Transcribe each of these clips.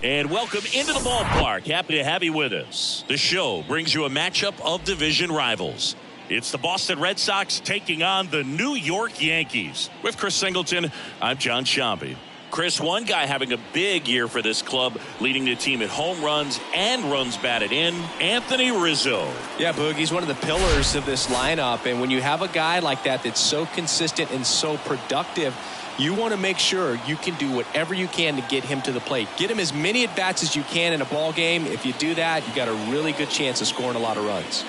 And welcome into the ballpark. Happy to have you with us. The show brings you a matchup of division rivals. It's the Boston Red Sox taking on the New York Yankees. With Chris Singleton, I'm John Shambi. Chris, one guy having a big year for this club, leading the team in home runs and runs batted in, Anthony Rizzo. Yeah, Boog, he's one of the pillars of this lineup. And when you have a guy like that that's so consistent and so productive, you want to make sure you can do whatever you can to get him to the plate. Get him as many at-bats as you can in a ball game. If you do that, you got a really good chance of scoring a lot of runs.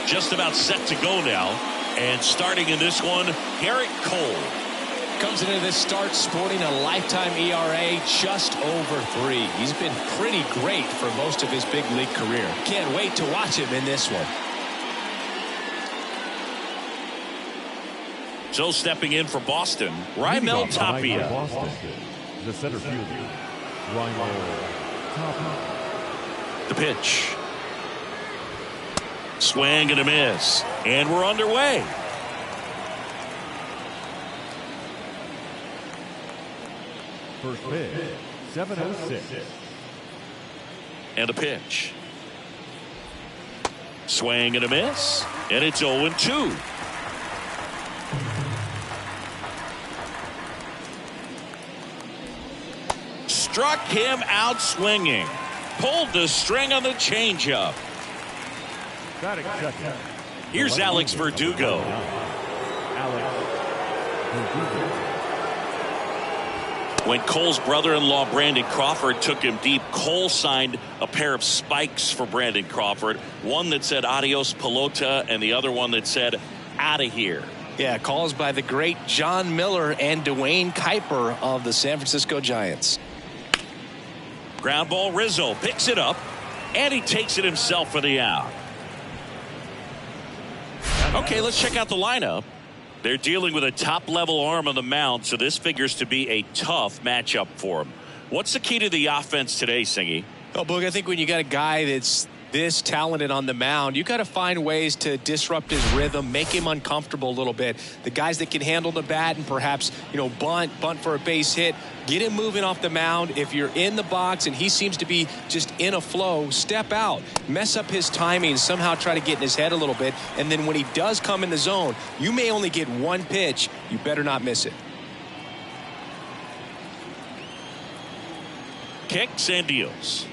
Just about set to go now. And starting in this one, Garrett Cole. Comes into this start sporting a lifetime ERA just over 3. He's been pretty great for most of his big league career. Can't wait to watch him in this one. So stepping in for Boston, Raimel Tapia. Boston, the center fielder, Raimel Tapia. The pitch. Swing and a miss. And we're underway. First pitch, 7:06. And a pitch. Swing and a miss. And it's 0-2. Struck him out swinging. Pulled the string on the changeup. Here's Alex Verdugo. When Cole's brother-in-law Brandon Crawford took him deep, Cole signed a pair of spikes for Brandon Crawford. One that said adios pelota and the other one that said out of here. Yeah, calls by the great John Miller and Dwayne Kuiper of the San Francisco Giants. Ground ball. Rizzo picks it up and he takes it himself for the out. Okay, let's check out the lineup. They're dealing with a top-level arm on the mound, so this figures to be a tough matchup for them. What's the key to the offense today, Singy? Oh, Boog, I think when you got a guy that's this talented on the mound, you got to find ways to disrupt his rhythm, make him uncomfortable a little bit. The guys that can handle the bat and perhaps, bunt for a base hit, get him moving off the mound. If you're in the box and he seems to be just in a flow, step out, mess up his timing, somehow try to get in his head a little bit. And then when he does come in the zone, you may only get one pitch. You better not miss it. Kicks and deals.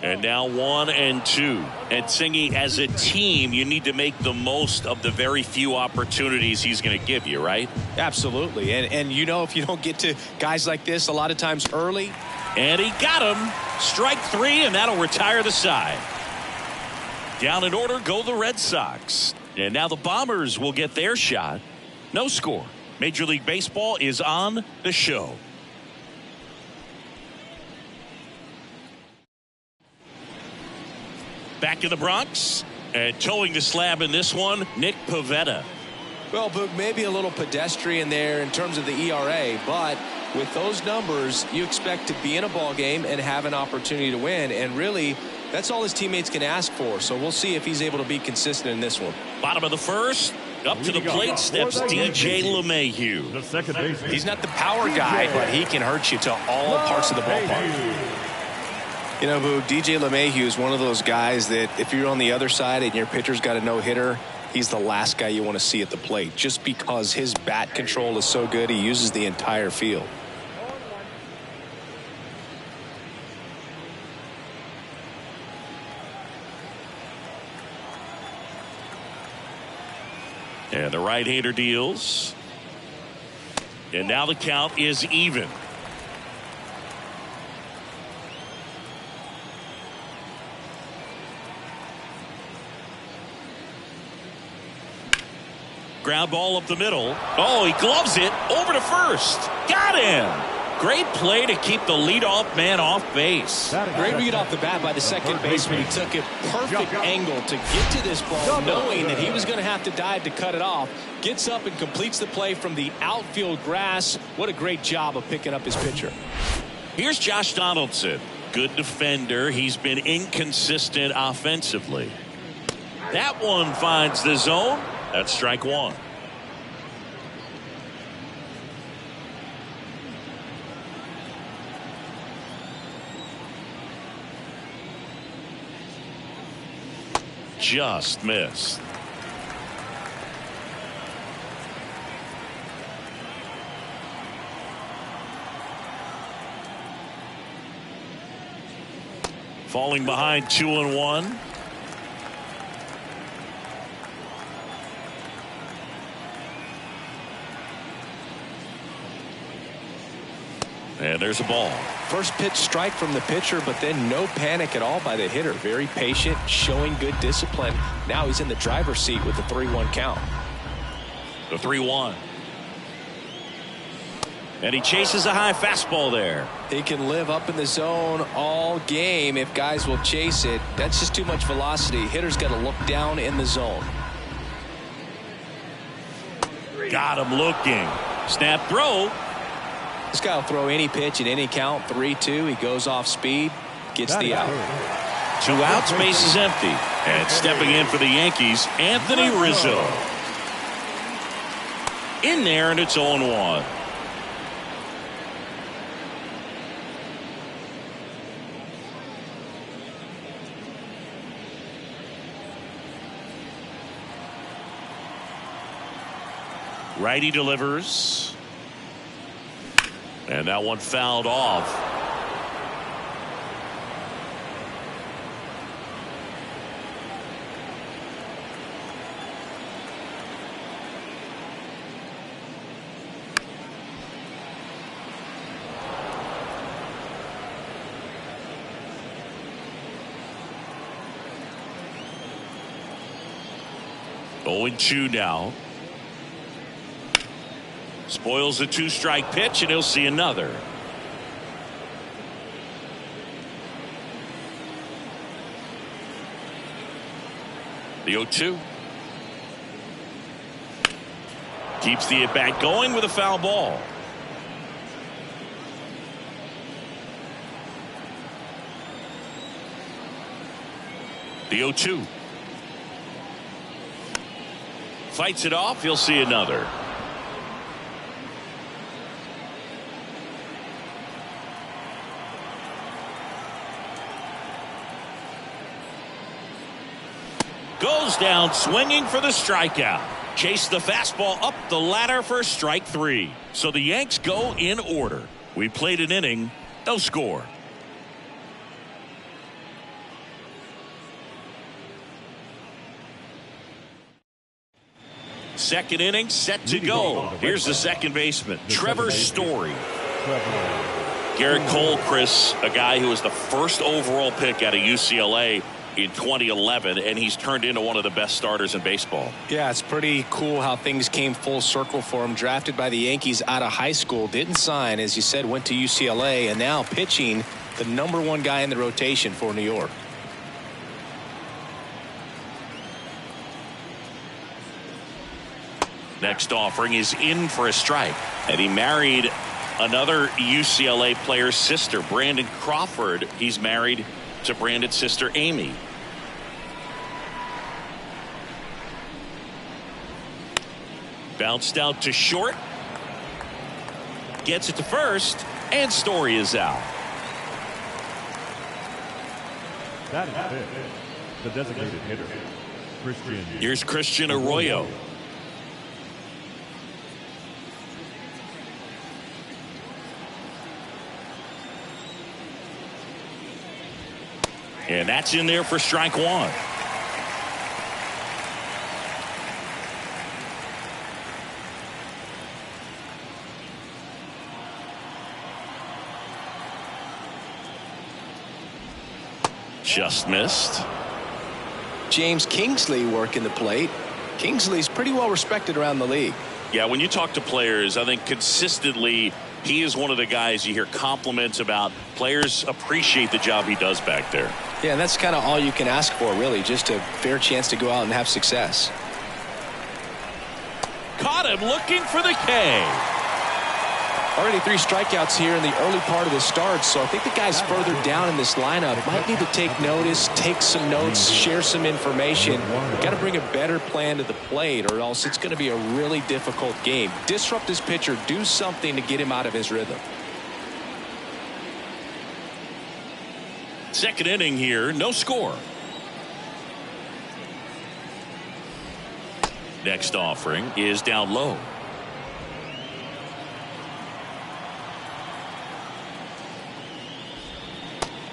And now 1-2. And Singy, as a team, you need to make the most of the very few opportunities he's going to give you, right? Absolutely. And if you don't get to guys like this a lot of times early. And he got him. Strike 3, and that'll retire the side. Down in order go the Red Sox. And now the Bombers will get their shot. No score. Major League Baseball is on the show. Back in the Bronx, and towing the slab in this one, Nick Pivetta. Well, Boog, maybe a little pedestrian there in terms of the ERA, but with those numbers, you expect to be in a ball game and have an opportunity to win, and really, that's all his teammates can ask for, so we'll see if he's able to be consistent in this one. Bottom of the first, up to the plate steps DJ LeMahieu. The second baseman. He's not the power guy, but he can hurt you to all parts of the ballpark. Boog, DJ LeMahieu is one of those guys that if you're on the other side and your pitcher's got a no-hitter, he's the last guy you want to see at the plate just because his bat control is so good. He uses the entire field. And the right-hander deals. And now the count is even. Ground ball up the middle. Oh, he gloves it over to first. Got him. Great play to keep the leadoff man off base. Great read off the bat by the second baseman. He took a perfect angle to get to this ball, knowing that he was going to have to dive to cut it off. Gets up and completes the play from the outfield grass. What a great job of picking up his pitcher. Here's Josh Donaldson. Good defender. He's been inconsistent offensively. That one finds the zone. That's strike one. Just missed. Falling behind 2-1. And there's a ball. First pitch strike from the pitcher, but then no panic at all by the hitter. Very patient, showing good discipline. Now he's in the driver's seat with the 3-1 count. The 3-1. And he chases a high fastball there. He can live up in the zone all game if guys will chase it. That's just too much velocity. Hitter's got to look down in the zone. Got him looking. Snap throw. This guy will throw any pitch at any count. 3-2. He goes off speed, gets the out. 2 outs, base is empty. And stepping in for the Yankees, Anthony Rizzo. In there, and it's 0-1. Righty delivers. And that one fouled off. Going 2 now. Spoils the 2-strike pitch, and he'll see another. The 0-2. Keeps the at-bat going with a foul ball. The 0-2. Fights it off. He'll see another. Goes down swinging for the strikeout. Chase the fastball up the ladder for strike 3. So the Yanks go in order. We played an inning, no score. Second inning set to go. Here's the second baseman, Trevor Story. Garrett Cole, Chris, a guy who was the first overall pick out of UCLA in 2011, and he's turned into one of the best starters in baseball. Yeah, it's pretty cool how things came full circle for him. Drafted by the Yankees out of high school, didn't sign, as you said, went to UCLA, and now pitching the #1 guy in the rotation for New York. Next offering is in for a strike, and he married another UCLA player's sister, Brandon Crawford. He's married to Brandon's sister, Amy. Bounced out to short. Gets it to first, and Story is out. That is fifth. The designated hitter, Christian. Here's Christian Arroyo. And that's in there for strike 1. Just missed. James Kingsley working the plate. Kingsley's pretty well respected around the league. Yeah, when you talk to players, I think consistently he is one of the guys you hear compliments about. Players appreciate the job he does back there. Yeah, and that's kind of all you can ask for, really, just a fair chance to go out and have success. Caught him looking for the K. Already 3 strikeouts here in the early part of the start, so I think the guys further down in this lineup might need to take notice, take some notes, share some information. Got to bring a better plan to the plate, or else it's going to be a really difficult game. Disrupt his pitcher, do something to get him out of his rhythm. Second inning here, no score. Next offering is down low.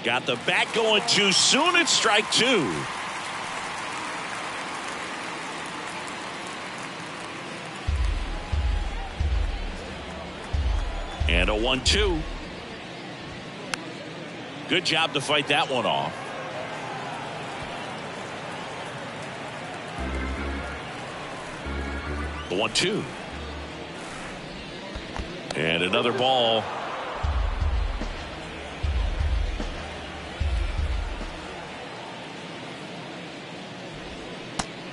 Got the bat going too soon. It's strike 2. And a 1-2. Good job to fight that one off. The 1-2. And another ball.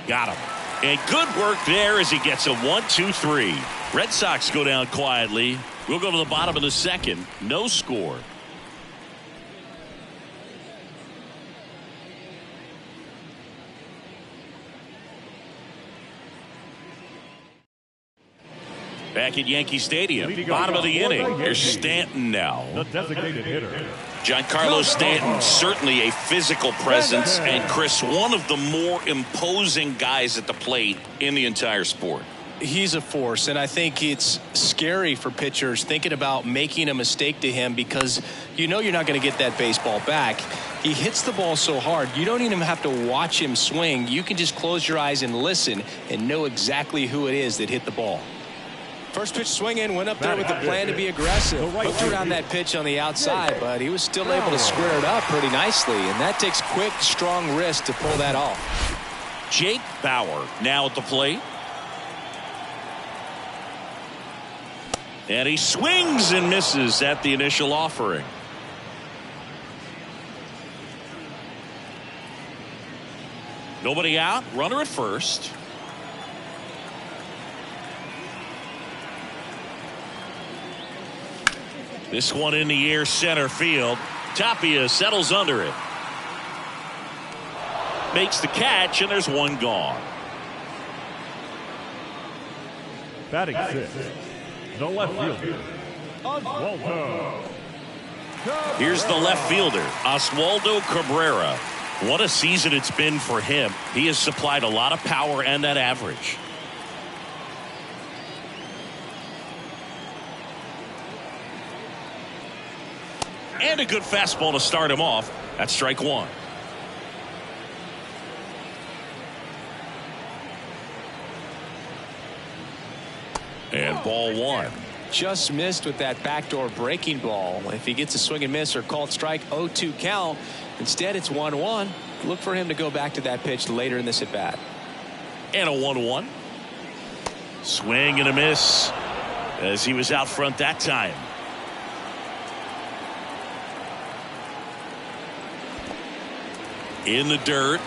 Got him. And good work there as he gets a 1-2-3. Red Sox go down quietly. We'll go to the bottom of the second. No score. Back at Yankee Stadium, bottom of the inning. Here's Stanton now. The designated hitter. Giancarlo Stanton, certainly a physical presence, and Chris, one of the more imposing guys at the plate in the entire sport. He's a force, and I think it's scary for pitchers thinking about making a mistake to him, because you know you're not going to get that baseball back. He hits the ball so hard, you don't even have to watch him swing. You can just close your eyes and listen and know exactly who it is that hit the ball. First pitch swinging, went up there with the plan to be aggressive. Hooked around that pitch on the outside, but he was still able to square it up pretty nicely, and that takes quick, strong wrist to pull that off. Jake Bauer now at the plate. And he swings and misses at the initial offering. Nobody out, runner at first. This one in the air, center field. Tapia settles under it. Makes the catch, and there's one gone. Batting 6. The left fielder, Oswaldo. Here's the left fielder, Oswaldo Cabrera. What a season it's been for him. He has supplied a lot of power and that average. And a good fastball to start him off. That's strike 1. And ball 1. Just missed with that backdoor breaking ball. If he gets a swing and miss or called strike, 0-2 count. Instead, it's 1-1. Look for him to go back to that pitch later in this at bat. And a 1-1. Swing and a miss as he was out front that time. In the dirt.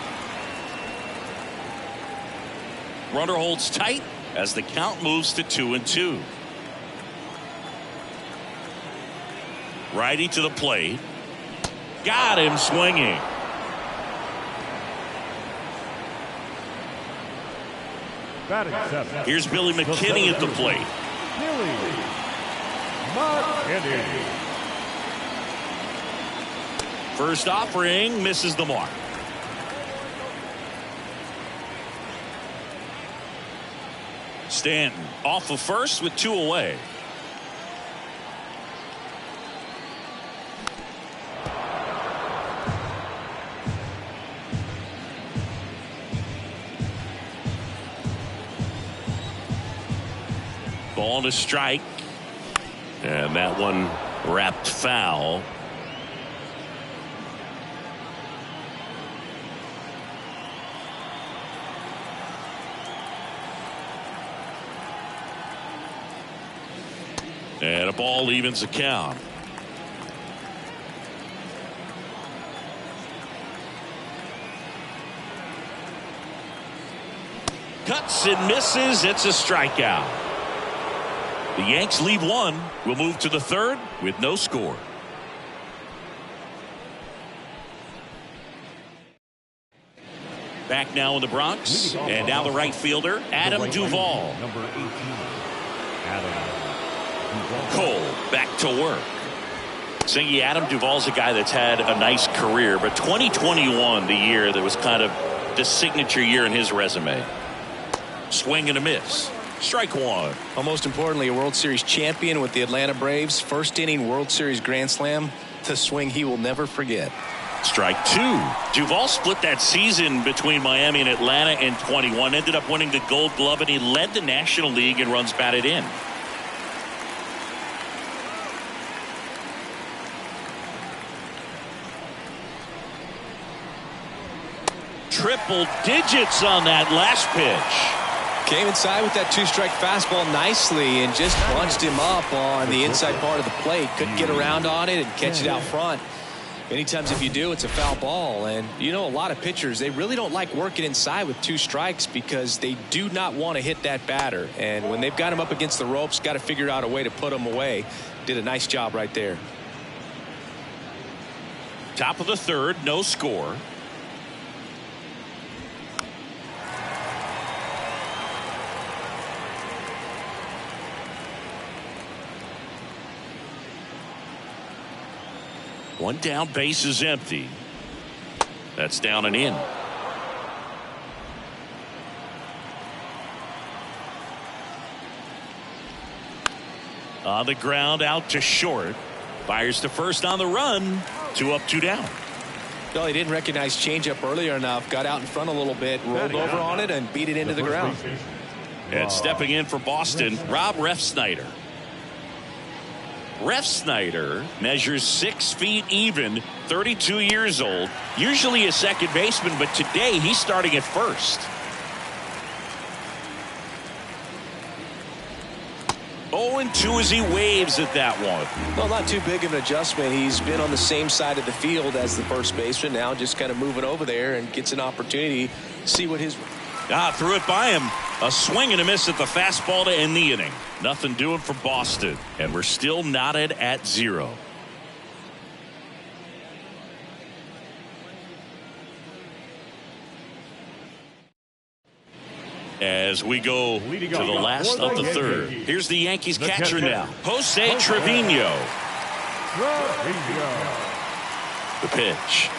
Runner holds tight as the count moves to 2-2. Righty to the plate. Got him swinging. Batting 7. Here's Billy McKinney at the plate. Billy McKinney. First offering misses the mark. Stanton off of first with 2 away. Ball to strike. And that one wrapped foul. And a ball evens the count. Cuts and misses. It's a strikeout. The Yanks lead one. We'll move to the third with no score. Back now in the Bronx, and now the right fielder, Adam Duvall. Number 18, Adam Duvall. Cole back to work. Singy, Adam Duvall's a guy that's had a nice career, but 2021, the year that was kind of the signature year in his resume. Swing and a miss. Strike one. Well, most importantly, a World Series champion with the Atlanta Braves. First inning World Series Grand Slam. The swing he will never forget. Strike two. Duvall split that season between Miami and Atlanta in 21. Ended up winning the Gold Glove, and he led the National League in runs batted in. Triple digits on that last pitch. Came inside with that two-strike fastball nicely and just bunched him up on the inside part of the plate. Couldn't get around on it and catch it out front. Many times if you do, it's a foul ball. And you know, a lot of pitchers, they really don't like working inside with two strikes because they do not want to hit that batter. And when they've got him up against the ropes, got to figure out a way to put him away. Did a nice job right there. Top of the third, no score. One down, base is empty. That's down and in. On the ground, out to short. Fires to first on the run. 2 up, 2 down. Well, he didn't recognize changeup earlier enough. Got out in front a little bit, rolled over on it, and beat it into the ground. And stepping in for Boston, Rob Refsnyder. Refsnyder measures 6 feet even, 32 years old, usually a second baseman, but today he's starting at first. 0-2 as he waves at that one. Well, not too big of an adjustment. He's been on the same side of the field as the first baseman. Now just kind of moving over there and gets an opportunity to see what his... Threw it by him. A swing and a miss at the fastball to end the inning. Nothing doing for Boston, and we're still knotted at 0. As we go to the last of the third. Here's the Yankees catcher now, Jose Trevino. The pitch.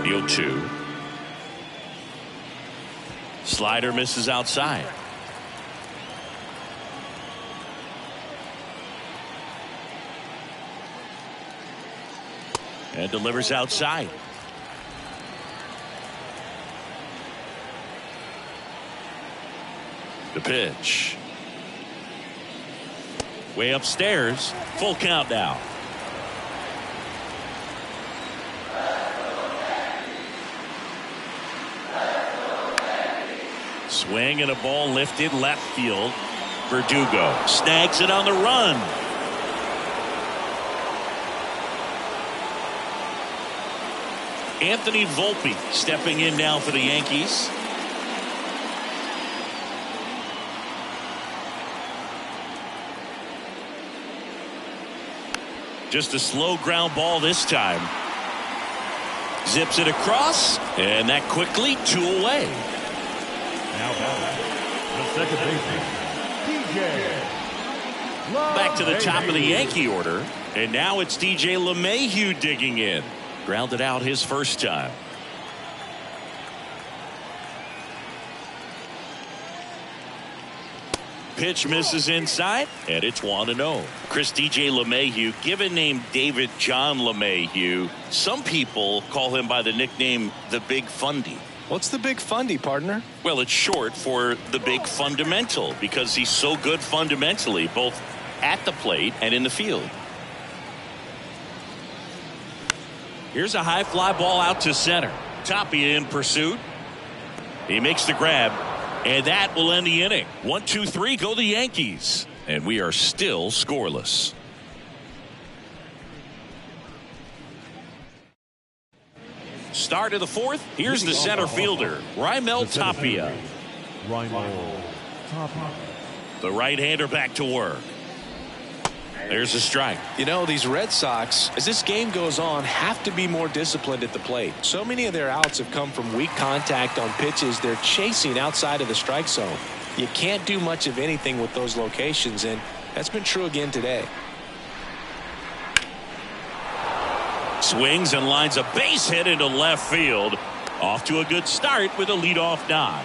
The 0-2. Slider misses outside. And delivers outside. The pitch. Way upstairs. Full count now. Swing and a ball lifted left field. Verdugo snags it on the run. Anthony Volpe stepping in now for the Yankees. Just a slow ground ball this time. Zips it across, and that quickly 2 away. Now the second baseman, DJ. Back to the top of the Yankee order, and now it's DJ LeMahieu digging in. Grounded out his first time. Pitch misses inside, and it's 1-0. Chris, DJ LeMahieu, given name David John LeMahieu. Some people call him by the nickname the Big Fundy. What's the Big Fundy, partner? Well, it's short for the Big Fundamental because he's so good fundamentally, both at the plate and in the field. Here's a high fly ball out to center. Tapia in pursuit. He makes the grab, and that will end the inning. 1, 2, 3, go the Yankees. And we are still scoreless. Start of the fourth. Here's the center fielder, Raimel Tapia. Raimel Tapia. The right-hander back to work. There's a strike. You know, these Red Sox, as this game goes on, have to be more disciplined at the plate. So many of their outs have come from weak contact on pitches they're chasing outside of the strike zone. You can't do much of anything with those locations, and that's been true again today. Swings and lines a base hit into left field. Off to a good start with a leadoff knock.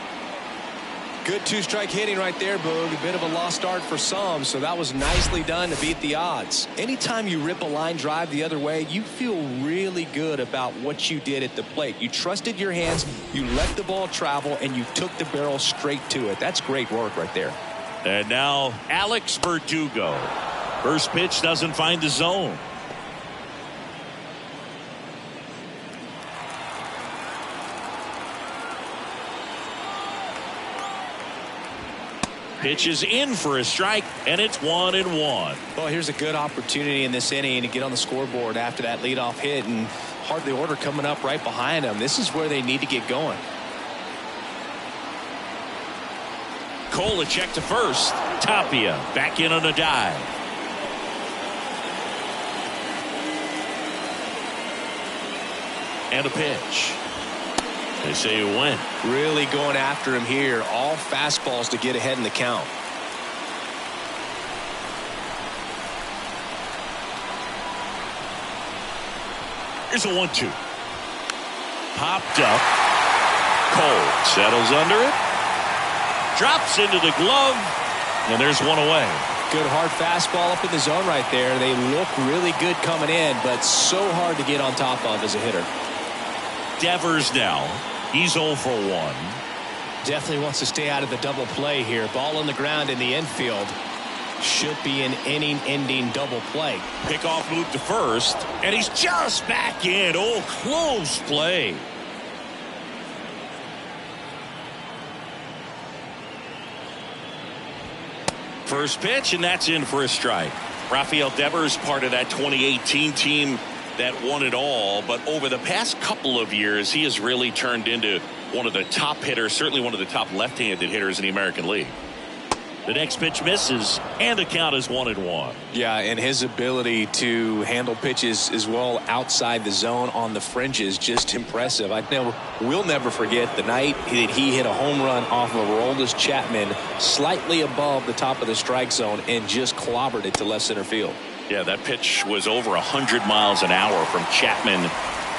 Good two-strike hitting right there, Boog. A bit of a lost start for some, so that was nicely done to beat the odds. Anytime you rip a line drive the other way, you feel really good about what you did at the plate. You trusted your hands, you let the ball travel, and you took the barrel straight to it. That's great work right there. And now Alex Verdugo. First pitch doesn't find the zone. Pitch is in for a strike, and it's 1-1. Well, here's a good opportunity in this inning to get on the scoreboard after that leadoff hit, and hardly order coming up right behind them. This is where they need to get going. Cole a check to first. Tapia back in on a dive. And a pitch. They say it went. Really going after him here. All fastballs to get ahead in the count. Here's a 1-2. Popped up. Cole settles under it. Drops into the glove. And there's one away. Good hard fastball up in the zone right there. They look really good coming in, but so hard to get on top of as a hitter. Devers now. He's 0 for 1. Definitely wants to stay out of the double play here. Ball on the ground in the infield. Should be an inning-ending double play. Pickoff move to first, and he's just back in. Oh, close play. First pitch, and that's in for a strike. Rafael Devers, part of that 2018 team that won it all, but over the past couple of years, he has really turned into one of the top hitters, certainly one of the top left-handed hitters in the American League. The next pitch misses, and the count is 1-1. Yeah, and his ability to handle pitches as well outside the zone on the fringes, just impressive. We'll never forget the night that he hit a home run off of Aroldis Chapman slightly above the top of the strike zone and just clobbered it to left center field. Yeah, that pitch was over 100 miles an hour from Chapman,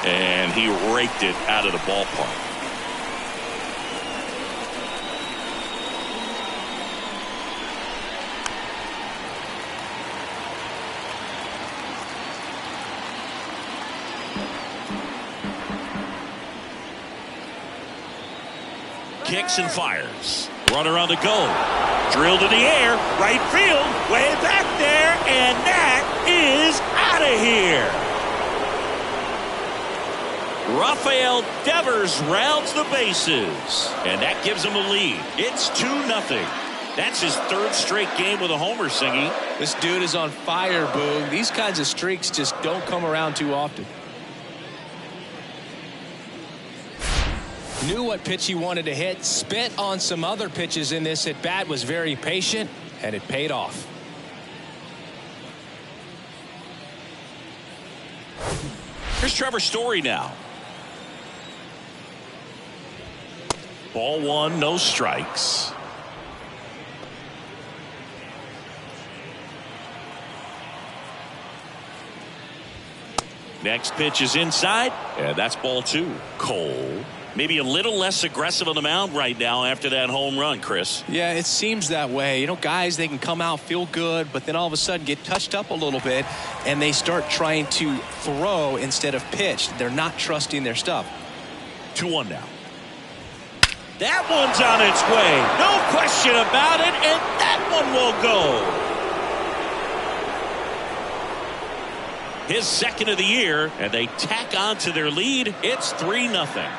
and he raked it out of the ballpark. Kicks and fires. Runner on the go. Drilled in the air. Right field. Way back there. And that is out of here. Rafael Devers rounds the bases. And that gives him a lead. It's 2-0. That's his third straight game with a homer, Singy. This dude is on fire, Boog. These kinds of streaks just don't come around too often. Knew what pitch he wanted to hit, spit on some other pitches in this at bat, was very patient, and it paid off. Here's Trevor Story now. Ball one, no strikes. Next pitch is inside, and that's ball two. Cole. Maybe a little less aggressive on the mound right now after that home run, Chris. Yeah, it seems that way. You know, guys, they can come out, feel good, but then all of a sudden get touched up a little bit, and they start trying to throw instead of pitch. They're not trusting their stuff. 2-1 now. That one's on its way. No question about it, and that one will go. His second of the year, and they tack on to their lead. It's 3-0.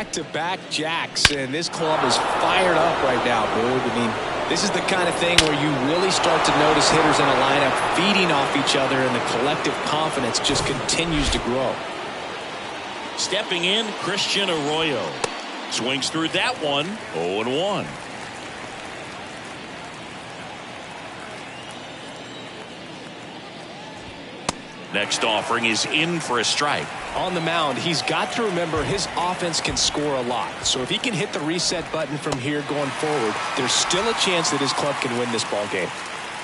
back-to-back jacks, and this club is fired up right now, Boog. I mean, this is the kind of thing where you really start to notice hitters in a lineup feeding off each other, and the collective confidence just continues to grow. Stepping in, Christian Arroyo. Swings through that one, 0-1. Next offering is in for a strike. On the mound, he's got to remember his offense can score a lot. So if he can hit the reset button from here going forward, there's still a chance that his club can win this ball game.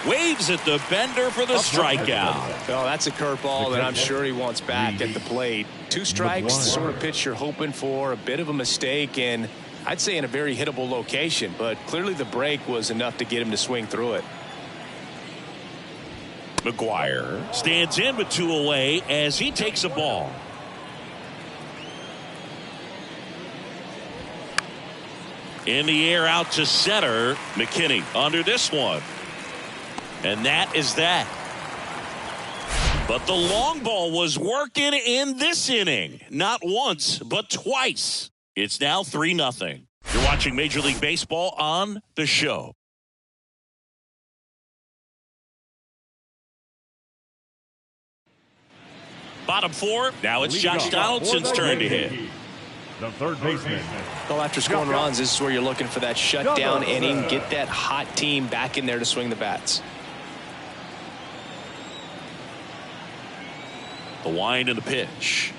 Waves at the bender for the strikeout. Oh, that's a curveball that I'm sure he wants back at the plate. 2 strikes, the sort of pitch you're hoping for, a bit of a mistake, and I'd say in a very hittable location, but clearly the break was enough to get him to swing through it. McGuire stands in with 2 away as he takes a ball. In the air out to center. McKinney under this one. And that is that. But the long ball was working in this inning. Not once, but twice. It's now 3-0. You're watching Major League Baseball on The Show. Bottom 4. Now it's Josh Donaldson's turn to hit. The third baseman. Well, after scoring runs, this is where you're looking for that shutdown inning. Get that hot team back in there to swing the bats. The wind and the pitch.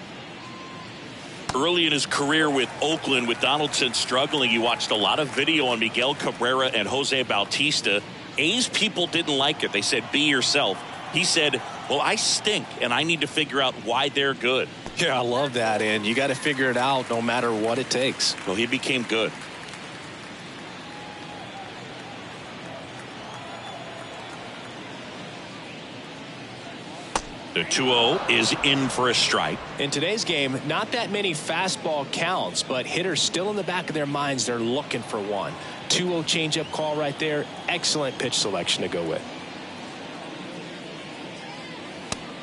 Early in his career with Oakland, with Donaldson struggling, you watched a lot of video on Miguel Cabrera and Jose Bautista. A's people didn't like it. They said, be yourself. He said, well, I stink, and I need to figure out why they're good. Yeah, I love that, and you got to figure it out no matter what it takes. Well, he became good. The 2-0 is in for a strike. In today's game, not that many fastball counts, but hitters still in the back of their minds, they're looking for one. 2-0 changeup call right there. Excellent pitch selection to go with.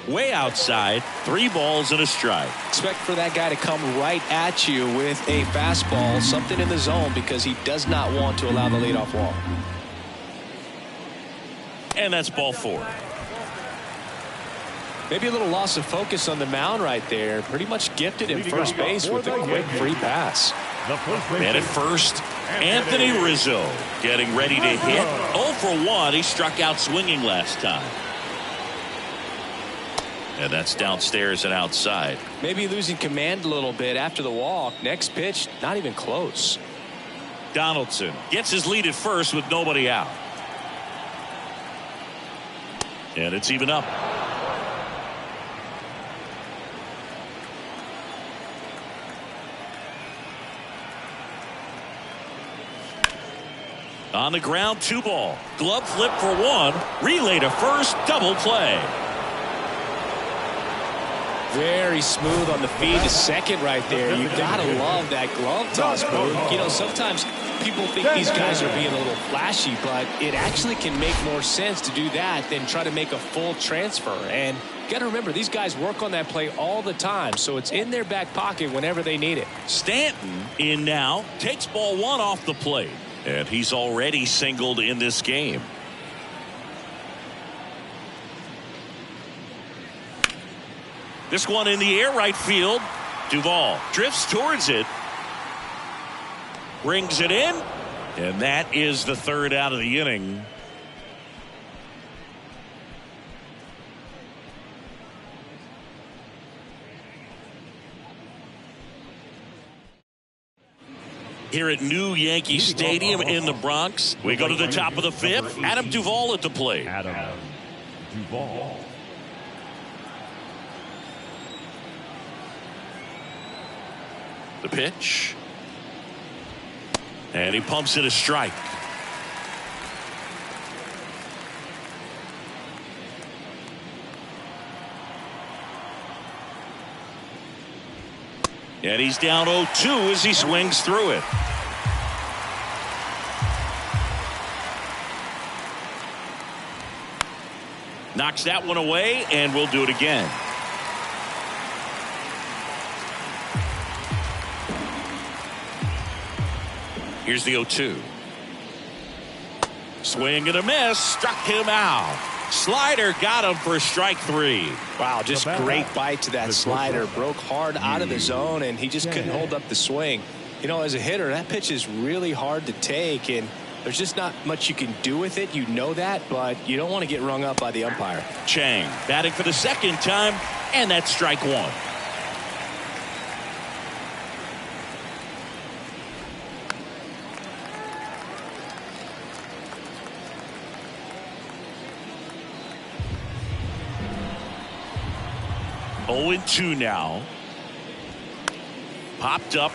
Way outside, 3 balls and a strike. Expect for that guy to come right at you with a fastball, something in the zone, because he does not want to allow the leadoff walk. And that's ball 4. Maybe a little loss of focus on the mound right there. Pretty much gifted him first base with a quick free pass. And at first, Anthony Rizzo getting ready to hit. 0 for 1. He struck out swinging last time. And that's downstairs and outside. Maybe losing command a little bit after the walk. Next pitch, not even close. Donaldson gets his lead at first with nobody out. And it's even up. On the ground, 2 ball. Glove flip for 1. Relay to first. Double play. Very smooth on the feed to second right there. You gotta love that glove toss, Boog. You know, sometimes people think these guys are being a little flashy, but it actually can make more sense to do that than try to make a full transfer. And you gotta remember, these guys work on that play all the time, so it's in their back pocket whenever they need it. Stanton in now, takes ball 1 off the plate. And he's already singled in this game. This one in the air right field. Duvall drifts towards it. Brings it in. And that is the 3rd out of the inning. Here at New Yankee Stadium in the Bronx, we go to the top of the 5th. Adam Duvall at the plate. Adam Duvall. The pitch. And he pumps it a strike. And he's down 0-2 as he swings through it. Knocks that one away, and we'll do it Here's the 0-2. Swing and a miss. Struck him out. Slider got him for strike 3. Wow, just great bite to that slider. Broke hard out of the zone, and he just couldn't hold up the swing. You know, as a hitter, that pitch is really hard to take, and there's just not much you can do with it. You know that, but you don't want to get rung up by the umpire. Chang batting for the second time, and that's strike 1. Oh, 0-2 now. Popped up.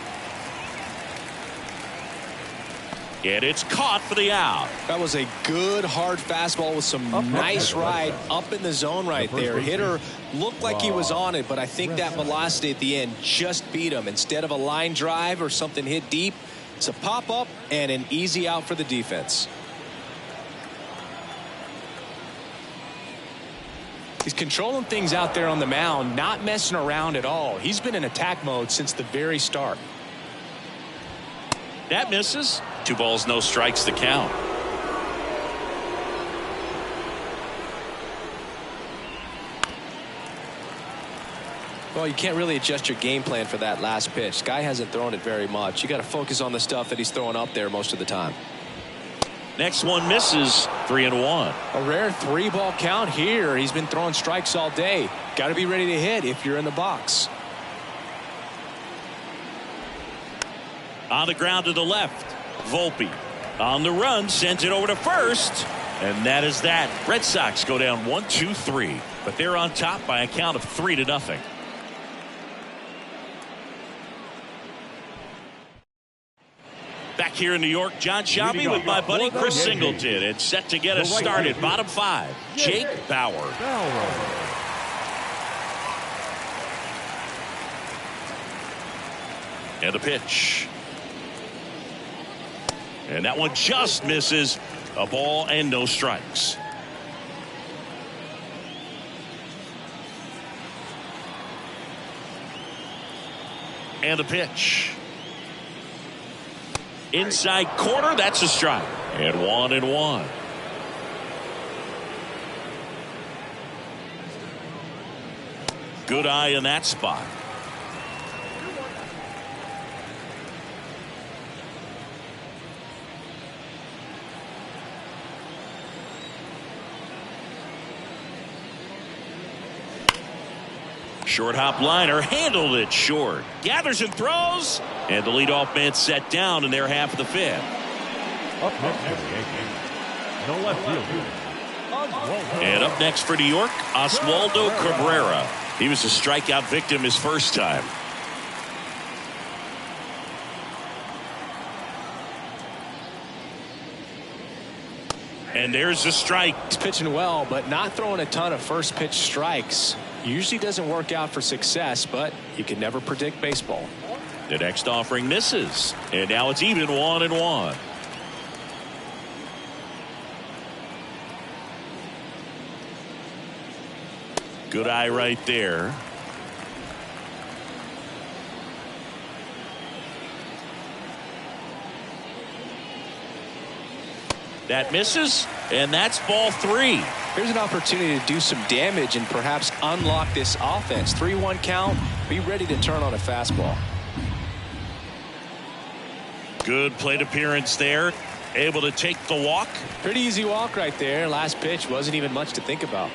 And it's caught for the out. That was a good hard fastball with some nice ride up in the zone right there. Hitter looked like he was on it, but I think that velocity at the end just beat him. Instead of a line drive or something hit deep, it's a pop up and an easy out for the defense. He's controlling things out there on the mound, not messing around at all. He's been in attack mode since the very start. That misses. 2 balls, no strikes to count. Well, you can't really adjust your game plan for that last pitch. Guy hasn't thrown it very much. You got to focus on the stuff that he's throwing up there most of the time. Next one misses. 3-1. A rare 3-ball count here. He's been throwing strikes all day. Got to be ready to hit if you're in the box. On the ground to the left. Volpe on the run, sends it over to first, and that is that. Red Sox go down 1-2-3, but they're on top by a count of 3-0. Back here in New York, John Shelby with my buddy Chris Singleton. It's set to get us started. Bottom 5, Jake Bauer. And a pitch. And that one just misses. A ball and no strikes. And a pitch. Inside corner, that's a strike. And 1-1. Good eye in that spot. Short hop liner, handled it short. Gathers and throws, and the leadoff man set down in their half of the 5th. Up next for the Yankees, no left field. And up next for New York, Oswaldo Cabrera. He was a strikeout victim his first time. And there's a strike. He's pitching well, but not throwing a ton of first pitch strikes. Usually doesn't work out for success, but you can never predict baseball. The next offering misses, and now it's even 1-1. Good eye right there. That misses, and that's ball 3. Here's an opportunity to do some damage and perhaps unlock this offense. 3-1 count. Be ready to turn on a fastball. Good plate appearance there. Able to take the walk. Pretty easy walk right there. Last pitch wasn't even much to think about.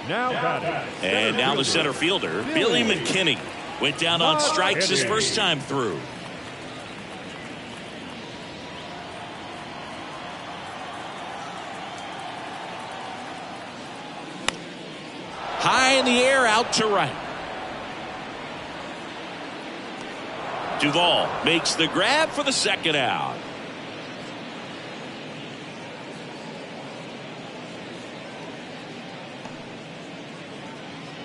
Now batting. And now the center fielder, Billy McKinney, went down on strikes his first time through. High in the air, out to right. Duvall makes the grab for the second out.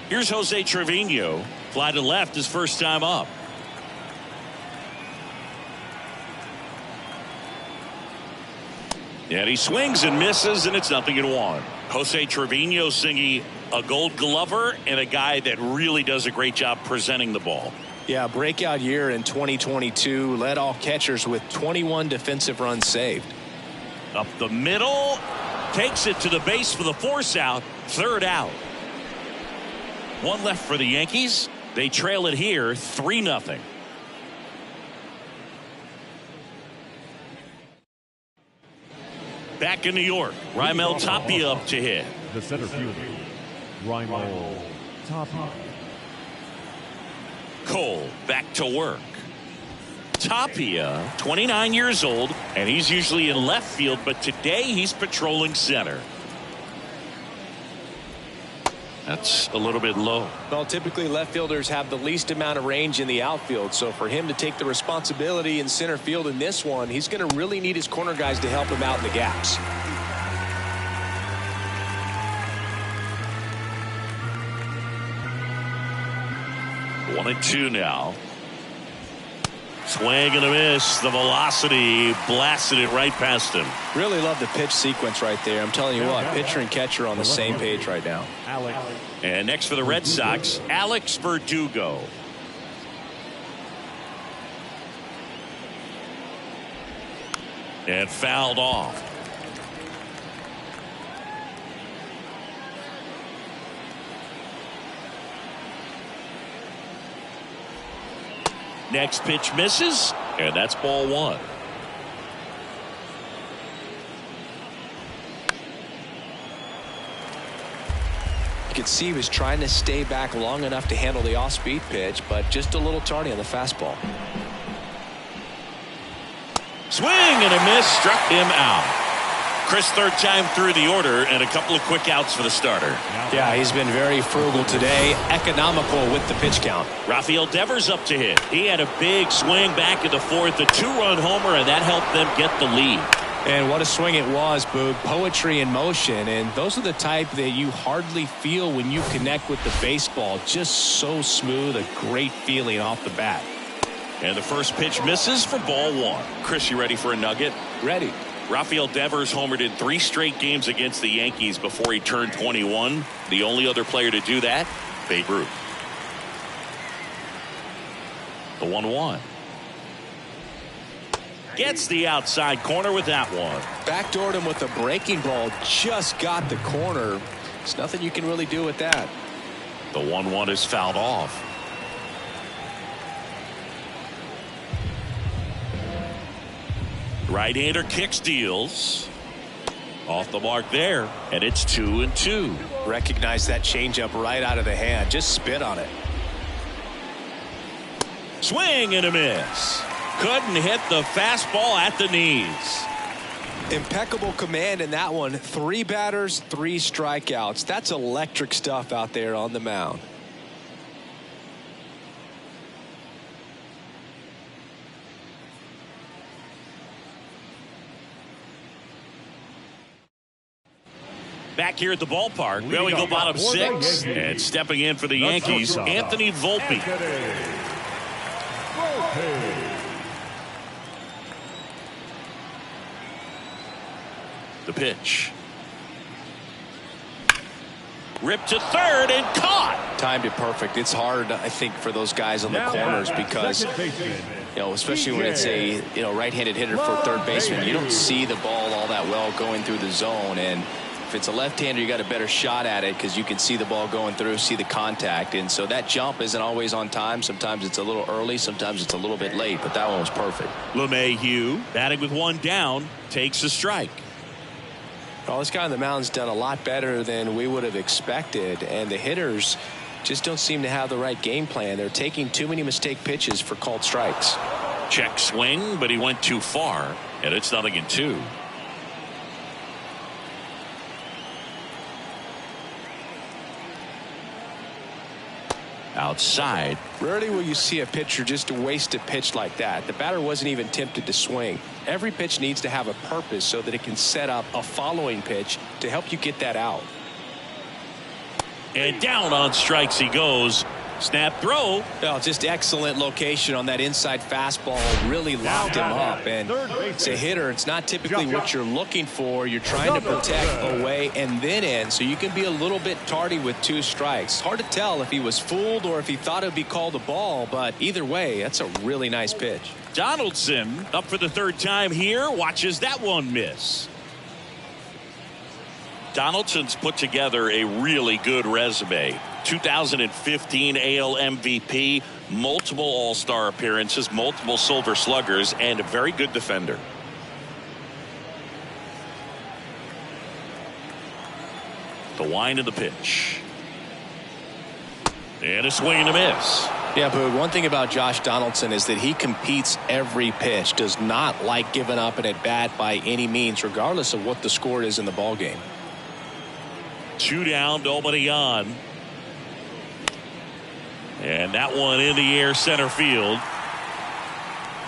Here's Jose Trevino. Fly to left his first time up. And he swings and misses, and it's 0-1. Jose Trevino singing a Gold Glover and a guy that really does a great job presenting the ball. Yeah, breakout year in 2022. Led all catchers with 21 defensive runs saved. Up the middle. Takes it to the base for the force out. Third out. One left for the Yankees. They trail it here 3-0. Back in New York, Raimel Tapia up to hit. The center fielder, Raimel Tapia. Cole back to work. Tapia, 29 years old, and he's usually in left field, but today he's patrolling center. That's a little bit low. Well, typically left fielders have the least amount of range in the outfield, so for him to take the responsibility in center field in this one, he's going to really need his corner guys to help him out in the gaps. One and two now. Swing and a miss. The velocity blasted it right past him. Really love the pitch sequence right there. I'm telling you what, pitcher and catcher on the same page right now. And next for the Red Sox, Alex Verdugo. And fouled off. Next pitch misses, and that's ball one. You could see he was trying to stay back long enough to handle the off-speed pitch, but just a little tardy on the fastball. Swing and a miss, struck him out. Chris, third time through the order, and a couple of quick outs for the starter. Yeah, he's been very frugal today, economical with the pitch count. Rafael Devers up to hit. He had a big swing back in the fourth, a two-run homer, and that helped them get the lead. And what a swing it was, Boog. Poetry in motion, and those are the type that you hardly feel when you connect with the baseball. Just so smooth, a great feeling off the bat. And the first pitch misses for ball one. Chris, you ready for a nugget? Ready. Rafael Devers homered in 3 straight games against the Yankees before he turned 21. The only other player to do that, Babe Ruth. The 1-1. Gets the outside corner with that one. Backdoored him with a breaking ball. Just got the corner. There's nothing you can really do with that. The 1-1 is fouled off. Right-hander kicks, deals. Off the mark there, and it's 2-2. Recognize that changeup right out of the hand. Just spit on it. Swing and a miss. Couldn't hit the fastball at the knees. Impeccable command in that one. 3 batters, 3 strikeouts. That's electric stuff out there on the mound. Back here at the ballpark, we go bottom 6, and stepping in for the Yankees, Anthony Volpe. The pitch. Ripped to third and caught. Timed it perfect. It's hard, I think, for those guys on the corners because, especially when it's a, right-handed hitter for third baseman, you don't see the ball all that well going through the zone. And if it's a left-hander, you got a better shot at it because you can see the ball going through, see the contact. And so that jump isn't always on time. Sometimes it's a little early, sometimes it's a little bit late, but that one was perfect. LeMahieu, batting with 1 down, takes a strike. Well, this guy on the mound's done a lot better than we would have expected, and the hitters just don't seem to have the right game plan. They're taking too many mistake pitches for called strikes. Check swing, but he went too far, and it's 0-2. Outside. Rarely will you see a pitcher just waste a pitch like that. The batter wasn't even tempted to swing. Every pitch needs to have a purpose so that it can set up a following pitch to help you get that out. And down on strikes he goes. Snap throw. Well, just excellent location on that inside fastball. Really locked him up. And it's a hitter. It's not typically what you're looking for. You're trying to protect away and then in, so you can be a little bit tardy with 2 strikes. Hard to tell if he was fooled or if he thought it would be called a ball, but either way, that's a really nice pitch. Donaldson up for the 3rd time here. Watches that one miss. Donaldson's put together a really good resume. 2015 AL MVP, multiple All-Star appearances, multiple Silver Sluggers, and a very good defender. The wind of the pitch. And a swing and a miss. Yeah, but one thing about Josh Donaldson is that he competes every pitch, does not like giving up an at-bat by any means, regardless of what the score is in the ballgame. 2 down, nobody on. And that one in the air center field.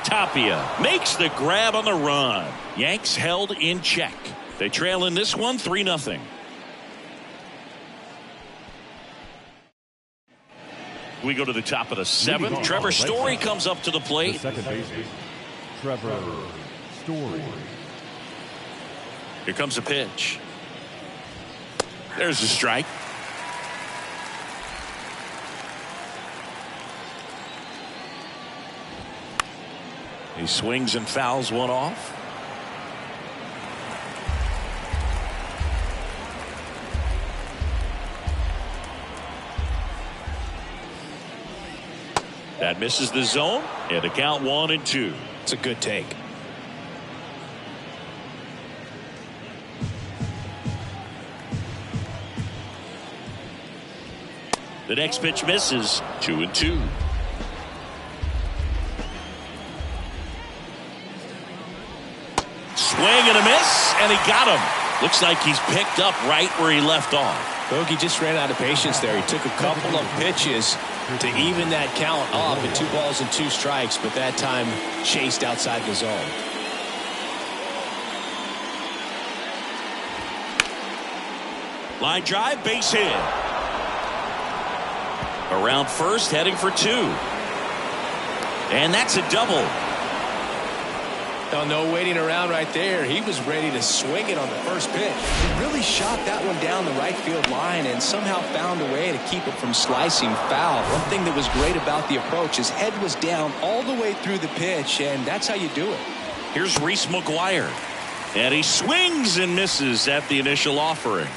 Tapia makes the grab on the run. Yanks held in check. They trail in this one 3-0. We go to the top of the 7th. Trevor Story comes up to the plate. Second baseman, Trevor Story. Here comes the pitch. There's the strike. He swings and fouls one off. That misses the zone, and the count 1-2. It's a good take. The next pitch misses. 2-2. Swing and a miss, and he got him. Looks like he's picked up right where he left off. Bogey just ran out of patience there. He took a couple of pitches to even that count up at 2 balls and 2 strikes, but that time chased outside the zone. Line drive, base hit. Around first, heading for 2. And that's a double. No waiting around right there. He was ready to swing it on the first pitch. He really shot that one down the right field line and somehow found a way to keep it from slicing foul. One thing that was great about the approach, his head was down all the way through the pitch, and that's how you do it. Here's Reese McGuire. And he swings and misses at the initial offering.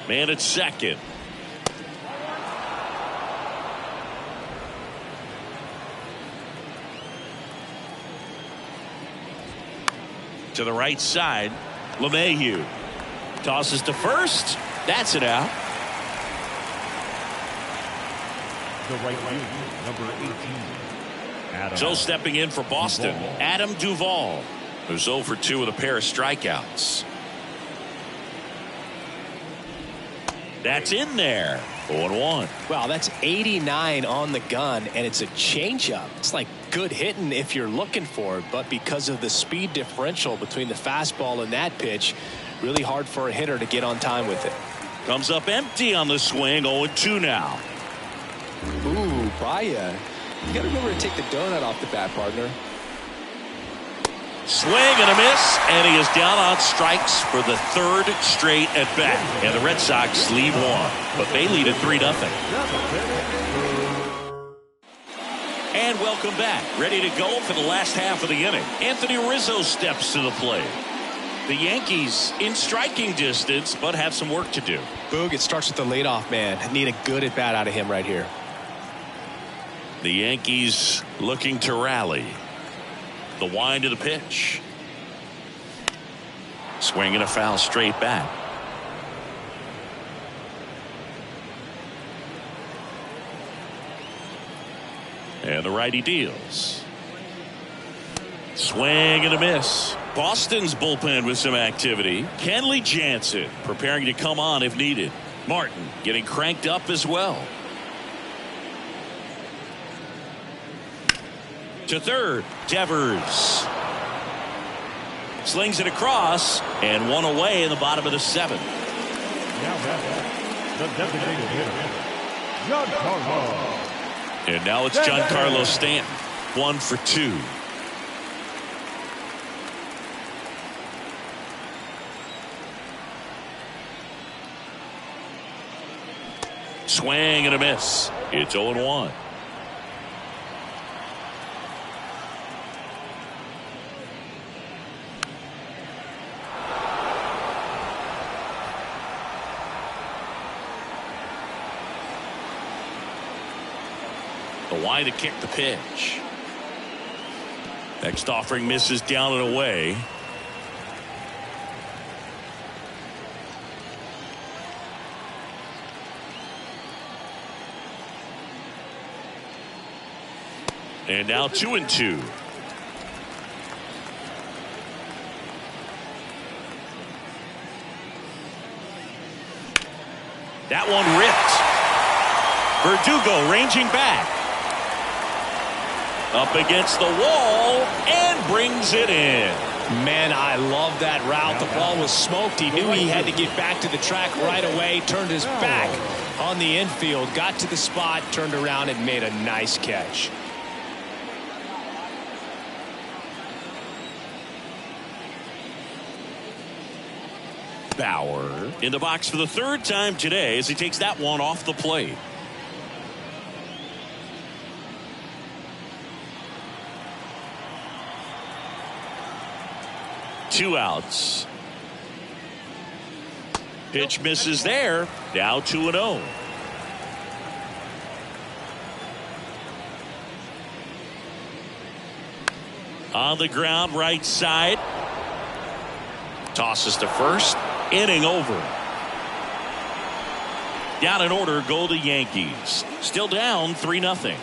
Man at second. To the right side, LeMahieu tosses to first. That's it out. The right field, number 18. Adam So stepping in for Boston, Duvall. Adam Duvall, who's 0 for 2 with a pair of strikeouts. That's in there. 0-1. Wow, that's 89 on the gun, and it's a changeup. It's like good hitting if you're looking for it, but because of the speed differential between the fastball and that pitch, really hard for a hitter to get on time with it. Comes up empty on the swing. 0-2 now. Ooh, Brya. You got to remember to take the donut off the bat, partner. Swing and a miss, and he is down on strikes for the 3rd straight at bat. And the Red Sox lead 1, but they lead at 3-0. And welcome back. Ready to go for the last half of the inning. Anthony Rizzo steps to the plate. The Yankees in striking distance, but have some work to do. Boog, it starts with the leadoff man. Need a good at bat out of him right here. The Yankees looking to rally. The wind of the pitch. Swing and a foul straight back. And the righty deals. Swing and a miss. Boston's bullpen with some activity. Kenley Jansen preparing to come on if needed. Martin getting cranked up as well. To third, Devers. Slings it across, and one away in the bottom of the 7th. Now the designated hitter, Giancarlo. And now it's Giancarlo Stanton. 1 for 2. Swing and a miss. It's 0-1. The wide to kick the pitch. Next offering misses down and away. And now 2-2. That one ripped. Verdugo ranging back. Up against the wall and brings it in. Man, I love that route. The ball was smoked. He knew he had to get back to the track right away. Turned his back on the infield. Got to the spot. Turned around and made a nice catch. Bauer in the box for the 3rd time today as he takes that one off the plate. Two outs. Pitch misses there. Now 2-0. On the ground, right side. Tosses to first. Inning over. Down in order go the Yankees. Still down 3-0.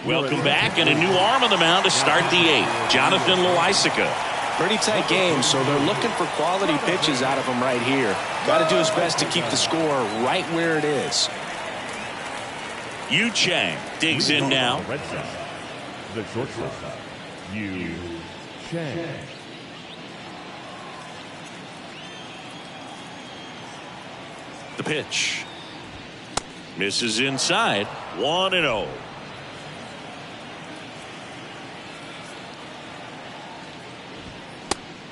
Welcome back, and a new arm on the mound to start the 8th. Jonathan Loaisiga. Pretty tight game, so they're looking for quality pitches out of him right here. Got to do his best to keep the score right where it is. Yu Chang digs in now. Red Sox, the shortstop, Yu Chang. The pitch. Misses inside. 1-0.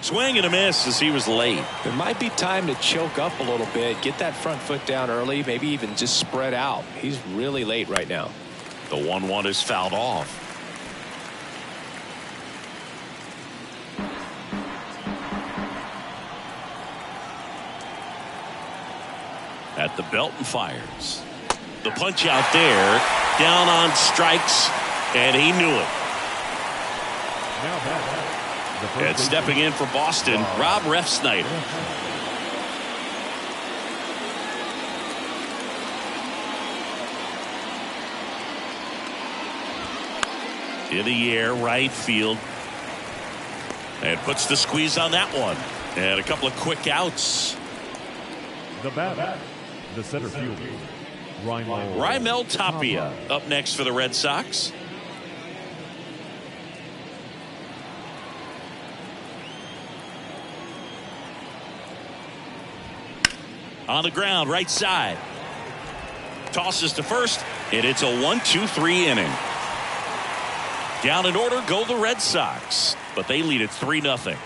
Swing and a miss as he was late. It might be time to choke up a little bit, get that front foot down early, maybe even just spread out. He's really late right now. The 1-1 is fouled off. At the belt and fires. The punch out there, down on strikes, and he knew it. And stepping in for Boston, Rob Refsnyder. In the air, right field. And puts the squeeze on that one. And a couple of quick outs. The batter, the center fielder, Raimel Tapia up next for the Red Sox. On the ground, right side. Tosses to first, and it's a 1-2-3 inning. Down in order go the Red Sox, but they lead it 3-0.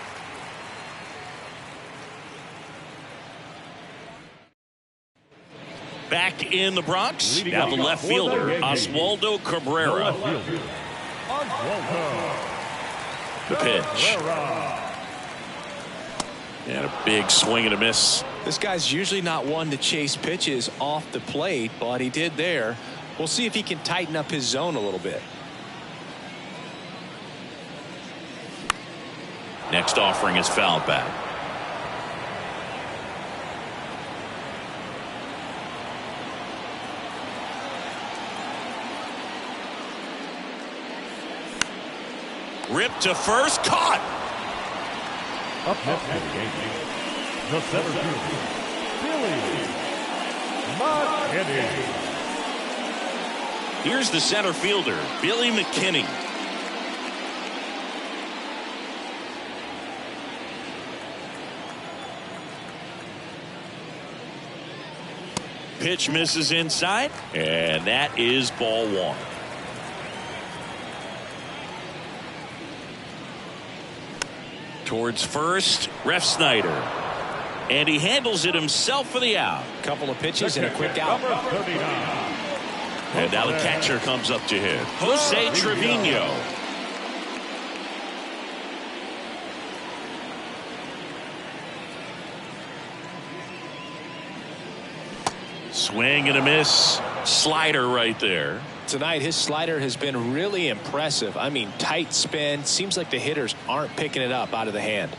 Back in the Bronx, now the left fielder, Oswaldo Cabrera. The pitch. And a big swing and a miss. This guy's usually not one to chase pitches off the plate, but he did there. We'll see if he can tighten up his zone a little bit. Next offering is fouled back. Ripped to first, caught. Up next for the Yankees, the center fielder, Billy McKinney. Here's the center fielder, Billy McKinney. Pitch misses inside, and that is ball one. Towards first, Ref Snyder. And he handles it himself for the out. Couple of pitches and a quick out. And now the catcher comes up to hit. Jose Trevino. Swing and a miss. Slider right there. Tonight, his slider has been really impressive. I mean, tight spin. Seems like the hitters aren't picking it up out of the hand.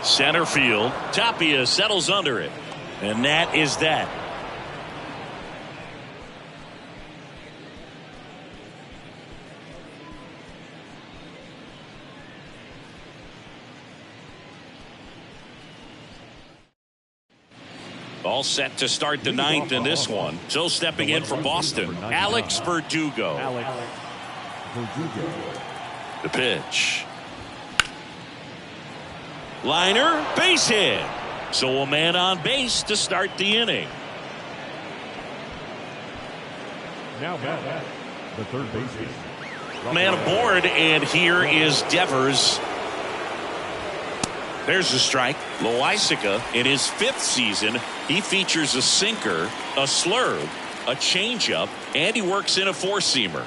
Center field. Tapia settles under it. And that is that. All set to start the ninth in this one. So stepping in for Boston, Alex Verdugo. The pitch. Liner, base hit. So a man on base to start the inning. Now back, the third baseman. Man aboard, and here is Devers. There's a strike. Loaisiga, in his 5th season, he features a sinker, a slurve, a changeup, and he works in a 4-seamer.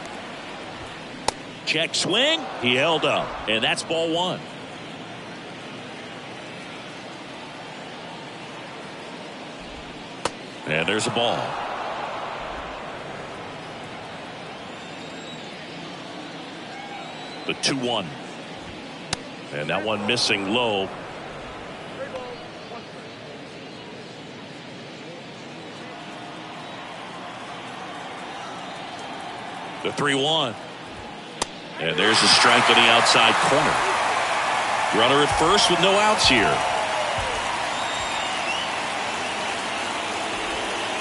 Check swing. He held up, and that's ball one. And there's a ball. The 2-1. And that one missing low. The 3-1. And there's a strike on the outside corner. Runner at first with no outs here.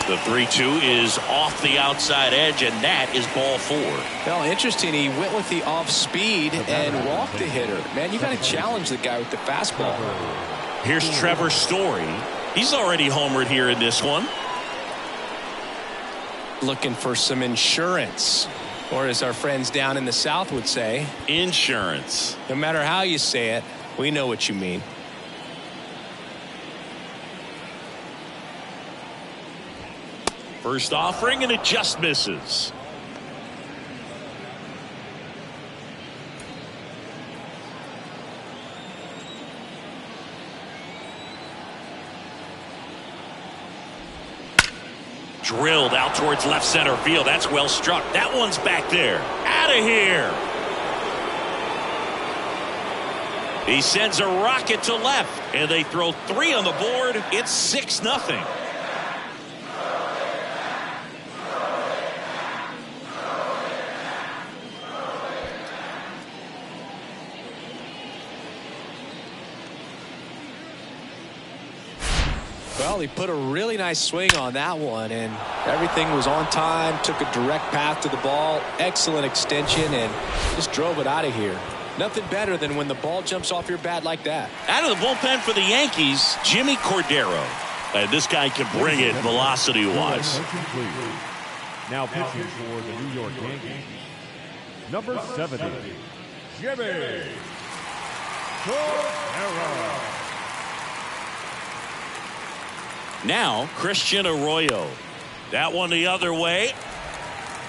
The 3-2 is off the outside edge, and that is ball 4. Well, interesting. He went with the off speed and walked the hitter. Man, you got to challenge the guy with the fastball. Here's Trevor Story. He's already homered here in this one. Looking for some insurance. Or as our friends down in the South would say, insurance. No matter how you say it, we know what you mean. First offering, and it just misses. Drilled out towards left center field. That's well struck. That one's back there. Out of here. He sends a rocket to left, and they throw 3 on the board. It's 6-0. Well, he put a really nice swing on that one, and everything was on time, took a direct path to the ball, excellent extension, and just drove it out of here. Nothing better than when the ball jumps off your bat like that. Out of the bullpen for the Yankees, Jimmy Cordero. And this guy can bring it velocity-wise. Now pitching for the New York Yankees, number 70, Jimmy Cordero. Now, Christian Arroyo. That one the other way.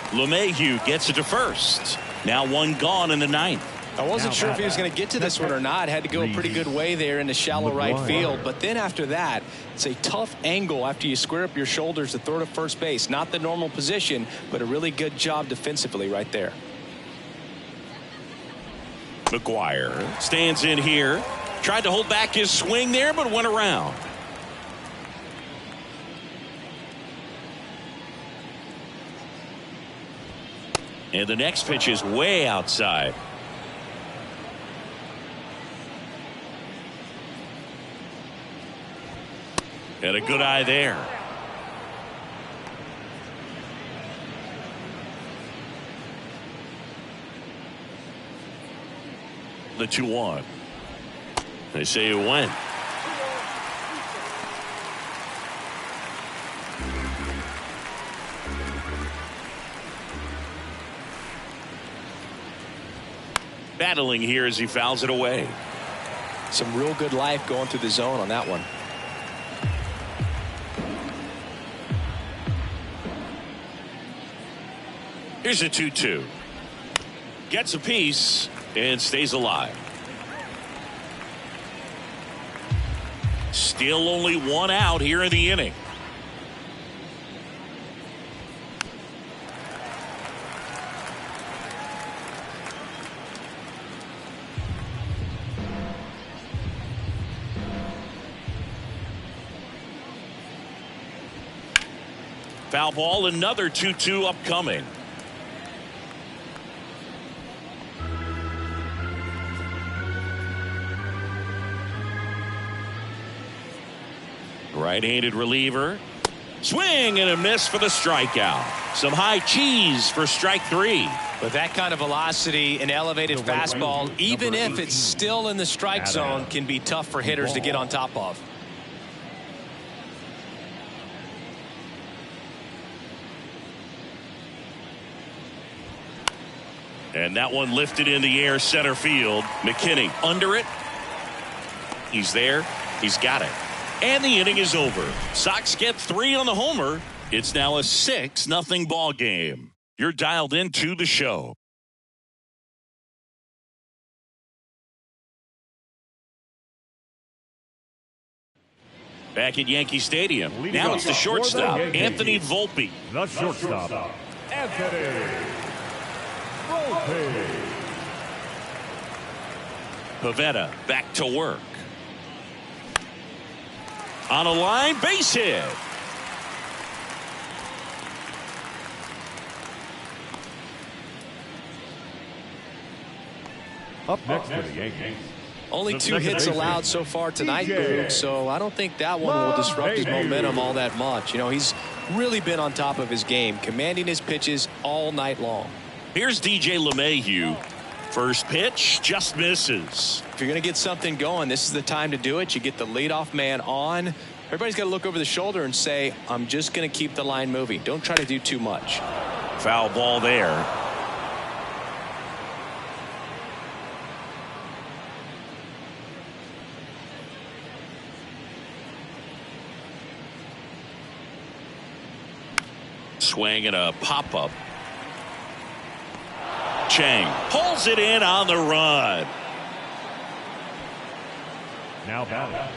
LeMahieu gets it to first. Now one gone in the ninth. I wasn't sure if he was going to get to this one or not. Had to go a pretty good way there in the shallow right field. But then after that, it's a tough angle after you square up your shoulders to throw to first base. Not the normal position, but a really good job defensively right there. McGuire stands in here. Tried to hold back his swing there, but went around. And the next pitch is way outside. And a good eye there. The 2-1. They say it went. Battling here as he fouls it away. Some real good life going through the zone on that one. Here's a 2-2. Gets a piece and stays alive. Still only one out here in the inning. Foul ball, another 2-2 upcoming. Right-handed reliever. Swing and a miss for the strikeout. Some high cheese for strike 3. With that kind of velocity, an elevated fastball, even if it's still in the strike zone, can be tough for hitters to get on top of. And that one lifted in the air center field. McKinney under it. He's there. He's got it. And the inning is over. Sox get 3 on the homer. It's now a 6-0 ball game. You're dialed into the show. Back at Yankee Stadium. Now it's the shortstop, Anthony Volpe. The shortstop, Anthony Volpe. Pivetta back to work. On a line, base hit. Up next for the Yankees. Only The 2 second hits baseman, allowed so far tonight, DJ. Boog, so I don't think that one will disrupt his momentum all that much. You know, he's really been on top of his game, commanding his pitches all night long. Here's DJ LeMahieu. First pitch just misses. If you're going to get something going, this is the time to do it. You get the leadoff man on. Everybody's got to look over the shoulder and say, I'm just going to keep the line moving. Don't try to do too much. Foul ball there. Swing and a pop-up. Chang pulls it in on the run. Now batting,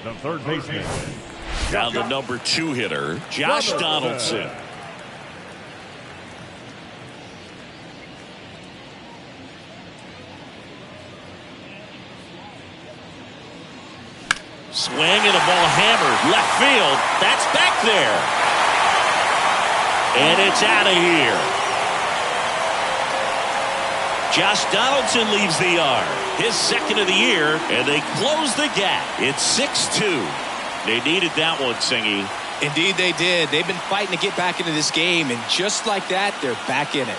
the third baseman. Now the number 2 hitter, Josh Donaldson. Swing and a ball hammered left field. That's back there. And it's out of here. Josh Donaldson leaves the yard. His second of the year, and they close the gap. It's 6-2. They needed that one, Singy. Indeed they did. They've been fighting to get back into this game, and just like that, they're back in it.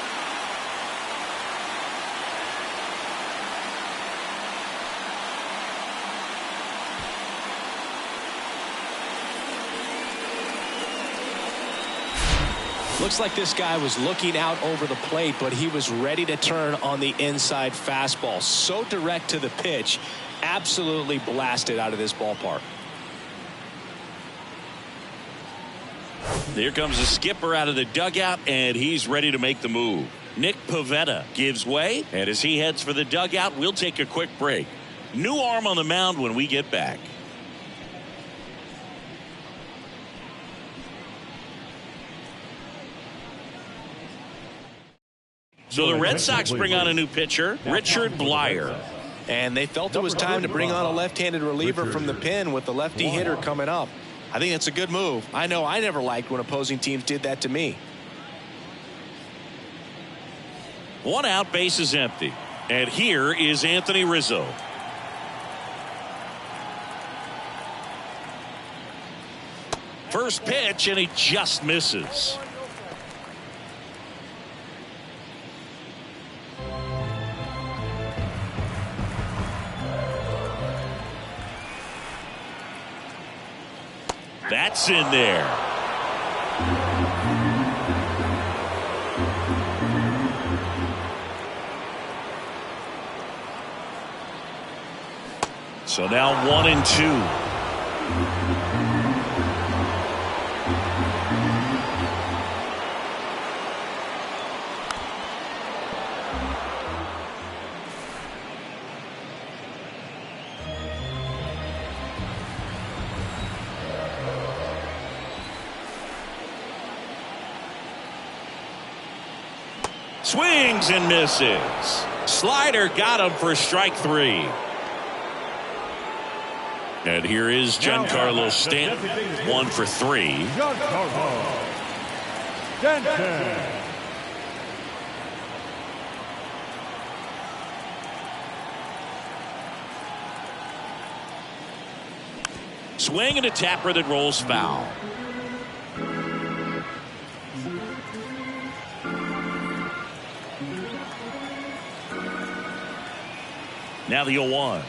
Looks like this guy was looking out over the plate, but he was ready to turn on the inside fastball. So direct to the pitch, absolutely blasted out of this ballpark. Here comes the skipper out of the dugout, and he's ready to make the move. Nick Pivetta gives way, and as he heads for the dugout, we'll take a quick break. New arm on the mound when we get back. So the Red Sox bring on a new pitcher, Richard Blyer. And they felt it was time to bring on a left-handed reliever from the pen with the lefty hitter coming up. I think that's a good move. I know I never liked when opposing teams did that to me. 1 out, base is empty. And here is Anthony Rizzo. First pitch, and he just misses. That's in there. So now 1-2. Swings and misses. Slider got him for strike 3. And here is Giancarlo Stanton, 1 for 3. Giancarlo Stanton. Swing and a tapper that rolls foul. Now the 0-1.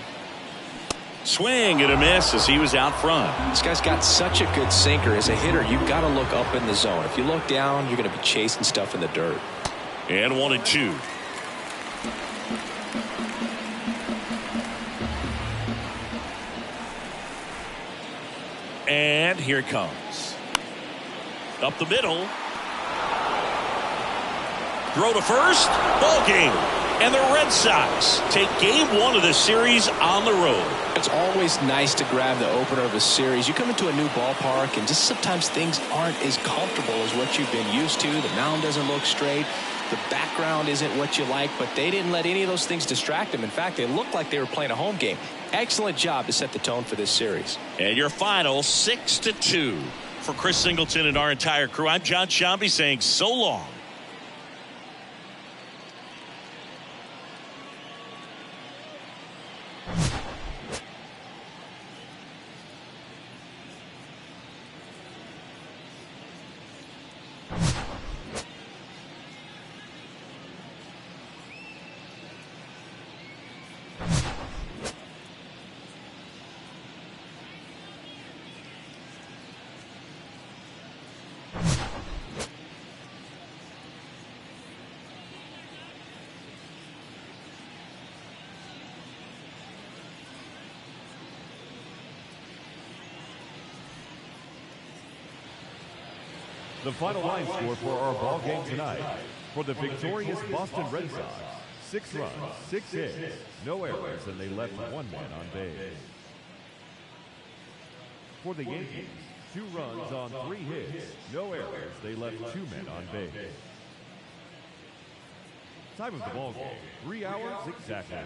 Swing and a miss as he was out front. This guy's got such a good sinker. As a hitter, you've got to look up in the zone. If you look down, you're going to be chasing stuff in the dirt. And 1-2. And here it comes. Up the middle. Throw to first. Ball game. And the Red Sox take game 1 of the series on the road. It's always nice to grab the opener of a series. You come into a new ballpark and just sometimes things aren't as comfortable as what you've been used to. The mound doesn't look straight. The background isn't what you like, but they didn't let any of those things distract them. In fact, they looked like they were playing a home game. Excellent job to set the tone for this series. And your final 6-2. For Chris Singleton and our entire crew, I'm John Shambi saying so long. The final line score for our ball game tonight. For the victorious Boston Red Sox, 6 runs, 6 hits, no errors, and they left 1 man on base. For the Yankees, 2 runs on 3 hits, no errors, they left 2 men on base. Time of the ball game, 3 hours exactly.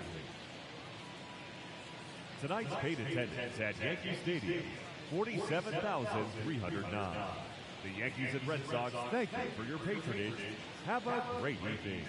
Tonight's paid attendance at Yankee Stadium, 47,309. The Yankees and Red Sox thank you for your patronage. Have a great evening.